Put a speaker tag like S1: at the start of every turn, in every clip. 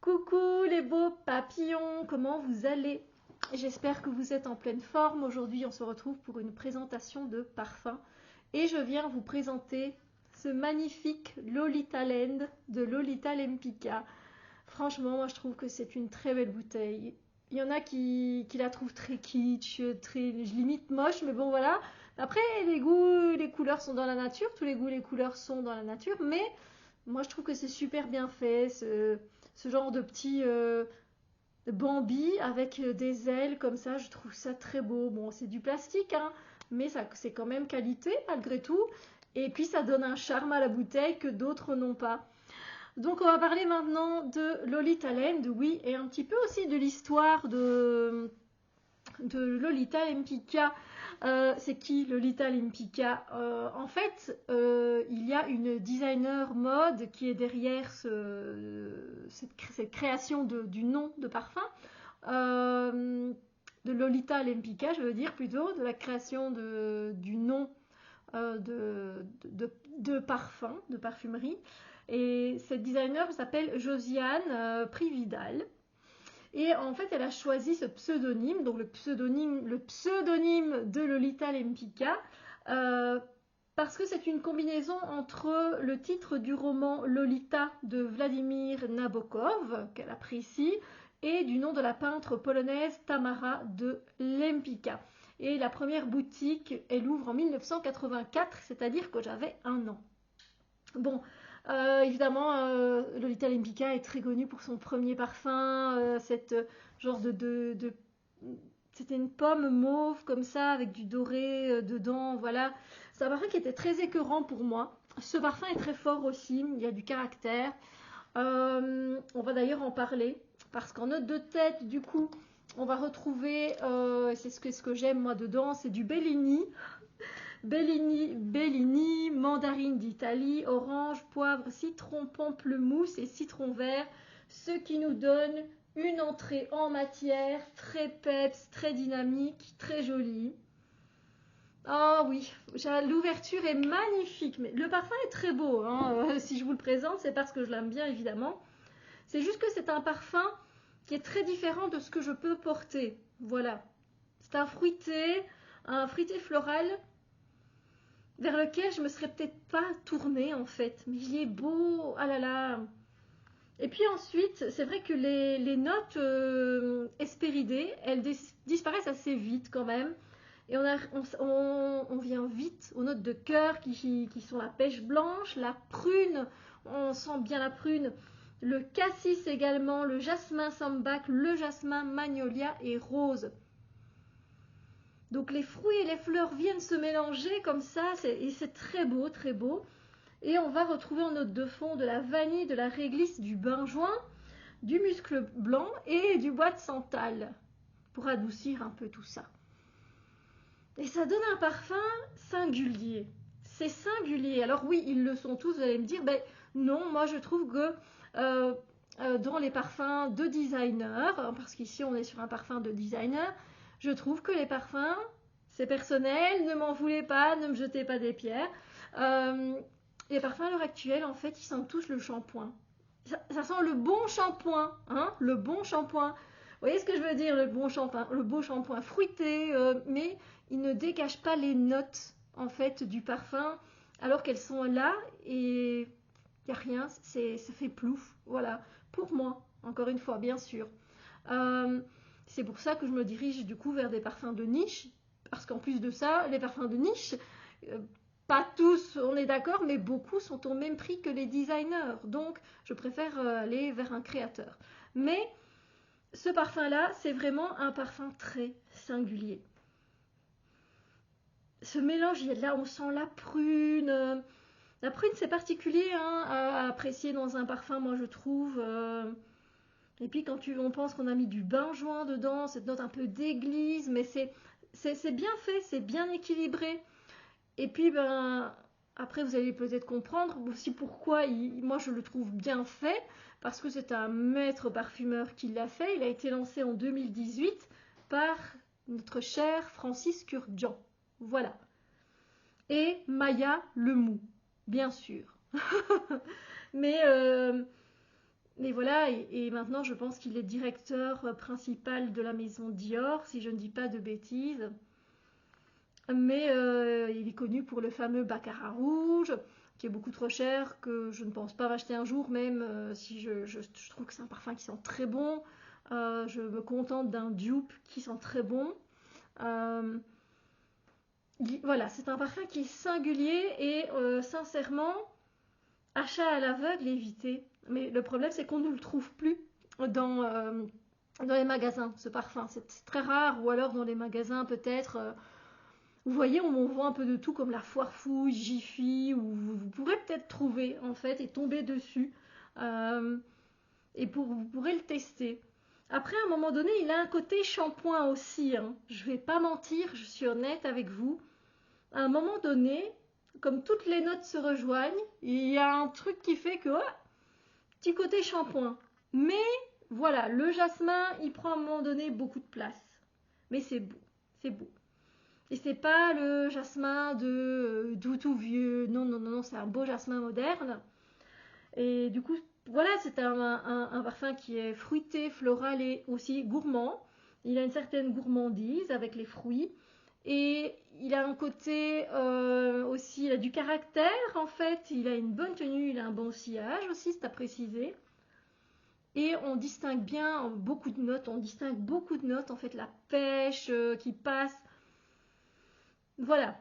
S1: Coucou les beaux papillons, comment vous allez? J'espère que vous êtes en pleine forme. Aujourd'hui, on se retrouve pour une présentation de parfum. Et je viens vous présenter ce magnifique Lolita Land de Lolita Lempicka. Franchement, moi je trouve que c'est une très belle bouteille. Il y en a qui la trouvent très kitsch, très limite moche, mais bon voilà. Après, les goûts, les couleurs sont dans la nature, tous les goûts, les couleurs sont dans la nature, mais moi je trouve que c'est super bien fait, ce genre de petit Bambi avec des ailes comme ça, je trouve ça très beau. Bon, c'est du plastique, hein, mais ça, c'est quand même qualité malgré tout. Et puis ça donne un charme à la bouteille que d'autres n'ont pas. Donc on va parler maintenant de Lolita Land, oui, et un petit peu aussi de l'histoire de Lolita Lempicka. C'est qui Lolita Lempicka? En fait, il y a une designer mode qui est derrière cette création du nom de parfum. De Lolita Lempicka, je veux dire plutôt, de la création du nom de parfum, de parfumerie. Et cette designer s'appelle Josiane Prividal. Et en fait, elle a choisi ce pseudonyme, donc le pseudonyme de Lolita Lempicka, parce que c'est une combinaison entre le titre du roman Lolita de Vladimir Nabokov, qu'elle apprécie, et du nom de la peintre polonaise Tamara de Lempicka. Et la première boutique, elle ouvre en 1984, c'est-à-dire que j'avais 1 an. Bon, évidemment, Lolita Lempicka est très connue pour son premier parfum, cette genre c'était une pomme mauve comme ça avec du doré dedans, voilà. C'est un parfum qui était très écœurant pour moi. Ce parfum est très fort aussi, il y a du caractère. On va d'ailleurs en parler parce qu'en note de tête, du coup, on va retrouver, c'est ce que j'aime moi dedans, c'est du Bellini. Bellini, mandarine d'Italie, orange, poivre, citron, pamplemousse et citron vert, ce qui nous donne une entrée en matière très peps, très dynamique, très jolie. Ah oui, l'ouverture est magnifique, mais le parfum est très beau, hein. Si je vous le présente, c'est parce que je l'aime bien évidemment. C'est juste que c'est un parfum qui est très différent de ce que je peux porter. Voilà, c'est un fruité floral vers lequel je me serais peut-être pas tournée en fait, mais il est beau, ah là là. Et puis ensuite, c'est vrai que les notes hespéridées, elles disparaissent assez vite quand même. Et on vient vite aux notes de cœur qui sont la pêche blanche, la prune, on sent bien la prune, le cassis également, le jasmin sambac, le jasmin magnolia et rose. Donc les fruits et les fleurs viennent se mélanger comme ça, et c'est très beau, très beau. Et on va retrouver en note de fond de la vanille, de la réglisse, du benjoin, du muscle blanc et du bois de santal pour adoucir un peu tout ça. Et ça donne un parfum singulier. C'est singulier. Alors oui, ils le sont tous, vous allez me dire, ben non, moi je trouve que dans les parfums de designer, parce qu'ici on est sur un parfum de designer, je trouve que les parfums, c'est personnel, ne m'en voulez pas, ne me jetez pas des pierres. Les parfums à l'heure actuelle, en fait, ils sentent tous le shampoing. Ça sent le bon shampoing, hein, le bon shampoing. Vous voyez ce que je veux dire, le bon shampoing, le beau shampoing fruité, mais il ne dégage pas les notes, en fait, du parfum, alors qu'elles sont là et il n'y a rien, ça fait plouf, voilà. Pour moi, encore une fois, bien sûr. C'est pour ça que je me dirige du coup vers des parfums de niche, parce qu'en plus de ça, les parfums de niche, pas tous, on est d'accord, mais beaucoup sont au même prix que les designers. Donc, je préfère aller vers un créateur. Mais ce parfum-là, c'est vraiment un parfum très singulier. Ce mélange, là, on sent la prune. La prune, c'est particulier hein, à apprécier dans un parfum, moi, je trouve. Et puis, quand on pense qu'on a mis du benjoin dedans, cette note un peu d'église, mais c'est bien fait, c'est bien équilibré. Et puis, ben, après, vous allez peut-être comprendre aussi pourquoi moi je le trouve bien fait, parce que c'est un maître parfumeur qui l'a fait. Il a été lancé en 2018 par notre cher Francis Kurkdjian. Voilà. Et Maya Lemou, bien sûr. Mais Mais voilà, et maintenant je pense qu'il est directeur principal de la maison Dior, si je ne dis pas de bêtises. Mais il est connu pour le fameux Baccarat rouge, qui est beaucoup trop cher, que je ne pense pas m'acheter un jour, même si je trouve que c'est un parfum qui sent très bon. Je me contente d'un dupe qui sent très bon. Euh, voilà, c'est un parfum qui est singulier et sincèrement, achat à l'aveugle, évitez. Mais le problème, c'est qu'on ne le trouve plus dans, euh, dans les magasins, ce parfum. C'est très rare, ou alors dans les magasins peut-être. Vous voyez, on vend un peu de tout comme la Foire Fouille, Jiffy, où vous pourrez peut-être trouver en fait et tomber dessus. Euh, vous pourrez le tester. Après, à un moment donné, il a un côté shampoing aussi, hein. Je vais pas mentir, je suis honnête avec vous. À un moment donné, comme toutes les notes se rejoignent, il y a un truc qui fait que, petit côté shampoing. Mais voilà, le jasmin, il prend à un moment donné beaucoup de place. Mais c'est beau, c'est beau. Et c'est pas le jasmin de doux tout vieux. Non, non, non, non, c'est un beau jasmin moderne. Et du coup, voilà, c'est un parfum qui est fruité, floral et aussi gourmand. Il a une certaine gourmandise avec les fruits. Et il a un côté aussi, il a du caractère en fait. Il a une bonne tenue, il a un bon sillage aussi, c'est à préciser. Et on distingue bien beaucoup de notes. On distingue beaucoup de notes, en fait, la pêche qui passe. Voilà.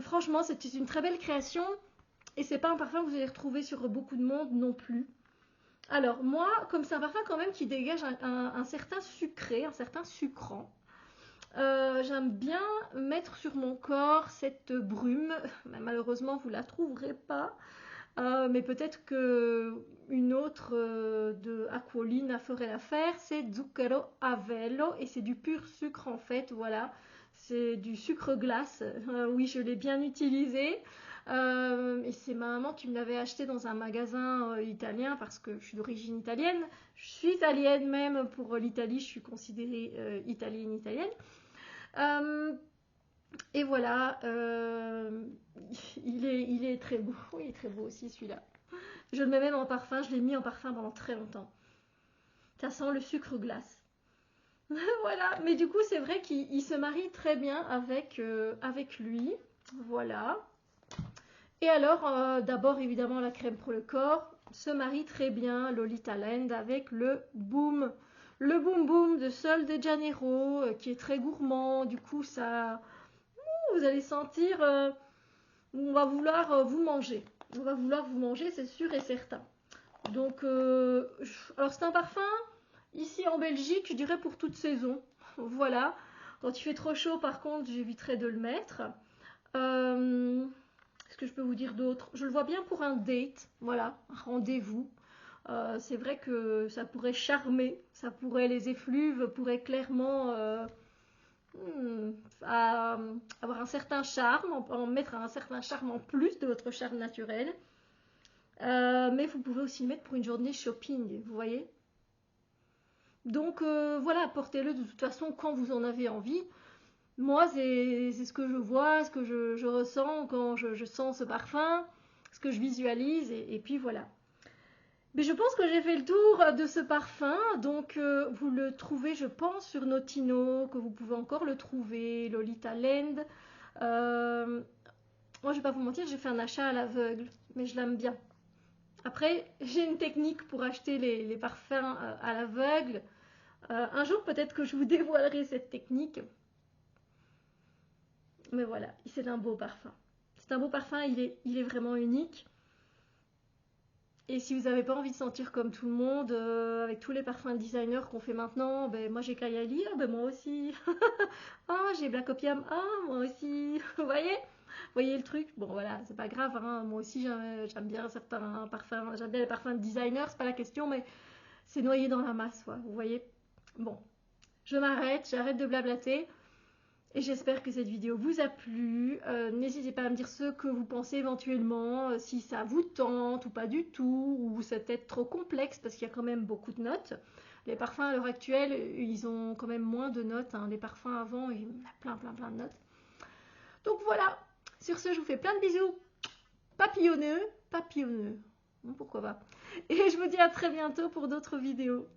S1: Franchement, c'est une très belle création. Et c'est pas un parfum que vous allez retrouver sur beaucoup de monde non plus. Alors moi, comme c'est un parfum quand même qui dégage un certain sucré, un certain sucrant, j'aime bien mettre sur mon corps cette brume. Malheureusement, vous la trouverez pas. Mais peut-être que une autre de Aquolina ferait l'affaire, c'est Zucchero Avello et c'est du pur sucre en fait, voilà, c'est du sucre glace. Oui, je l'ai bien utilisé. Et c'est ma maman qui me l'avait acheté dans un magasin italien parce que je suis d'origine italienne. Je suis italienne même pour l'Italie, je suis considérée italienne. Euh, et voilà, il est très beau. Il est très beau aussi celui-là. Je le mets même en parfum, je l'ai mis en parfum pendant très longtemps. Ça sent le sucre glace. Voilà, mais du coup c'est vrai qu'il se marie très bien avec lui. Voilà. Et alors, d'abord évidemment la crème pour le corps se marie très bien Lolita Land avec le Boom. Le Boom Boom de Sol de Janeiro qui est très gourmand. Du coup ça, vous allez sentir, on va vouloir vous manger. On va vouloir vous manger, c'est sûr et certain. Donc, alors c'est un parfum, ici en Belgique, je dirais pour toute saison. Voilà. Quand il fait trop chaud, par contre, j'éviterai de le mettre. Qu'est-ce que je peux vous dire d'autre? Je le vois bien pour un date, voilà, un rendez-vous. C'est vrai que ça pourrait charmer, les effluves pourraient clairement avoir un certain charme, en mettre un certain charme en plus de votre charme naturel. Mais vous pouvez aussi le mettre pour une journée shopping, vous voyez. Donc voilà, portez-le de toute façon quand vous en avez envie. Moi, c'est ce que je vois, ce que je ressens quand je sens ce parfum, ce que je visualise, et puis voilà. Mais je pense que j'ai fait le tour de ce parfum, donc vous le trouvez, je pense, sur Notino, que vous pouvez encore le trouver, Lolita Land. Moi, je vais pas vous mentir, j'ai fait un achat à l'aveugle, mais je l'aime bien. Après, j'ai une technique pour acheter les parfums à l'aveugle. Un jour, peut-être que je vous dévoilerai cette technique. Mais voilà, c'est un beau parfum. C'est un beau parfum, il est vraiment unique. Et si vous n'avez pas envie de sentir comme tout le monde, avec tous les parfums de designer qu'on fait maintenant, ben moi j'ai Kayali, ben moi aussi. Ah, j'ai Black Opium, ah, moi aussi. Vous voyez le truc? Bon voilà, c'est pas grave, hein. Moi aussi j'aime bien certains parfums, j'aime bien les parfums de designer, c'est pas la question, mais c'est noyé dans la masse, quoi, vous voyez? Bon, j'arrête de blablater. Et j'espère que cette vidéo vous a plu. N'hésitez pas à me dire ce que vous pensez éventuellement, si ça vous tente ou pas du tout, ou c'est peut-être trop complexe parce qu'il y a quand même beaucoup de notes. Les parfums à l'heure actuelle, ils ont quand même moins de notes, hein. Les parfums avant, il y en a plein de notes. Donc voilà, sur ce, je vous fais plein de bisous papillonneux, papillonneux. Pourquoi pas. Et je vous dis à très bientôt pour d'autres vidéos.